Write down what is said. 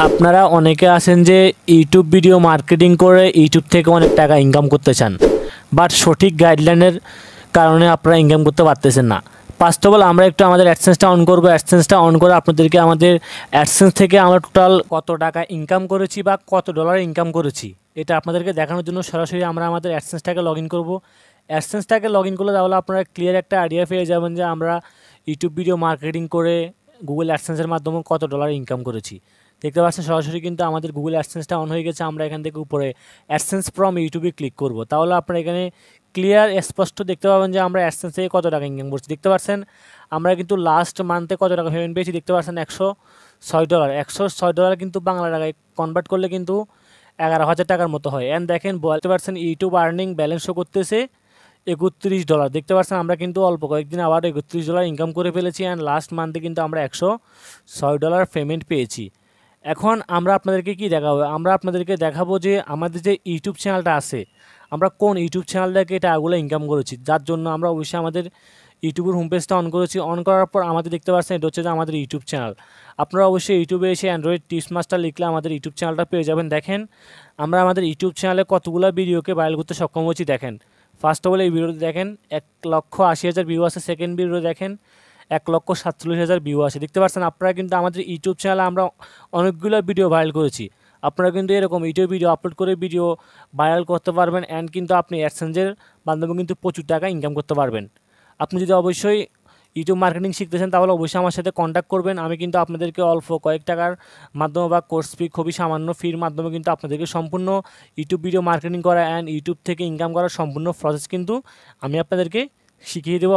আপনারা অনেকে আছেন যে ইউটিউব ভিডিও মার্কেটিং করে ইউটিউব থেকে অনেক টাকা ইনকাম করতে চান, বাট সঠিক গাইডলাইনের কারণে আপনারা ইনকাম করতে পারতেছেন না। ফার্স্ট অফ অল আমরা একটু আমাদের অ্যাডসেন্সটা অন করবো। অ্যাডসেন্সটা অন করে আপনাদেরকে আমাদের অ্যাডসেন্স থেকে আমরা টোটাল কত টাকা ইনকাম করেছি বা কত ডলার ইনকাম করেছি এটা আপনাদেরকে দেখানোর জন্য সরাসরি আমরা আমাদের অ্যাডসেন্সটাকে লগ ইন করবো। অ্যাডসেন্সটাকে লগ ইন করলে তাহলে আপনারা ক্লিয়ার একটা আইডিয়া পেয়ে যাবেন যে আমরা ইউটিউব ভিডিও মার্কেটিং করে গুগল অ্যাডসেন্সের মাধ্যমে কত ডলার ইনকাম করেছি। দেখতে পাচ্ছেন সরাসরি কিন্তু আমাদের গুগল অ্যাডসেন্সটা অন হয়ে গেছে। আমরা এখান থেকে উপরে অ্যাডসেন্স ফ্রম ইউটিউবে ক্লিক করব, তাহলে আপনারা এখানে ক্লিয়ার স্পষ্ট দেখতে পাবেন যে আমরা অ্যাডসেন্স থেকে কত টাকা ইনকাম করছি। দেখতে পাচ্ছেন আমরা কিন্তু লাস্ট মান্থে কত টাকা পেমেন্ট পেয়েছি। দেখতে পাচ্ছেন $106। $106 কিন্তু বাংলা টাকায় কনভার্ট করলে কিন্তু 11,000 টাকার মতো হয়। অ্যান্ড দেখেন বলতে পারছেন ইউটিউব আর্নিং ব্যালেন্স শো করতেছে $31। দেখতে পাচ্ছেন আমরা কিন্তু অল্প কয়েকদিন আবার $31 ইনকাম করে ফেলেছি। অ্যান্ড লাস্ট মান্থে কিন্তু আমরা $106 পেমেন্ট পেয়েছি। এখন আমরা আপনাদেরকে কি দেখাবো, আমরা আপনাদেরকে দেখাবো যে আমাদের যে ইউটিউব চ্যানেলটা আছে আমরা কোন ইউটিউব চ্যানেল থেকে টাকাগুলো ইনকাম করেছি, যার জন্য আমরা অবশ্যই আমাদের ইউটিউবের হোম পেজটা অন করেছি। অন করার পর আমাদের দেখতে পাচ্ছেন এটা হচ্ছে যে আমাদের ইউটিউব চ্যানেল। আপনারা অবশ্যই ইউটিউবে এসে অ্যান্ড্রয়েড টিপস মাস্টার লিখলে আমাদের ইউটিউব চ্যানেলটা পেয়ে যাবেন। দেখেন আমরা আমাদের ইউটিউব চ্যানেলে কতগুলো ভিডিওকে ভাইরাল করতে সক্ষম হয়েছি। দেখেন ফার্স্ট অফ অল এই ভিডিওতে দেখেন 1,80,000 ভিউ আছে। সেকেন্ড ভিডিও দেখেন 1,47,000 ভিউ আছে। দেখতে পাচ্ছেন আপনারা কিন্তু আমাদের ইউটিউব চ্যানেলে আমরা অনেকগুলো ভিডিও ভাইরাল করেছি। আপনারা কিন্তু এরকম ইউটিউব ভিডিও আপলোড করে ভিডিও ভাইরাল করতে পারবেন। অ্যান্ড কিন্তু আপনি অ্যাডসেন্সের মাধ্যমে কিন্তু প্রচুর টাকা ইনকাম করতে পারবেন। আপনি যদি অবশ্যই ইউটিউব মার্কেটিং শিখতেছেন তাহলে অবশ্যই আমার সাথে কন্ট্যাক্ট করবেন। আমি কিন্তু আপনাদেরকে অল্প কয়েক টাকার মাধ্যমে বা কোর্স ফি খুবই সামান্য ফির মাধ্যমে কিন্তু আপনাদেরকে সম্পূর্ণ ইউটিউব ভিডিও মার্কেটিং করা অ্যান্ড ইউটিউব থেকে ইনকাম করার সম্পূর্ণ প্রসেস কিন্তু আমি আপনাদেরকে শিখিয়ে দেবো।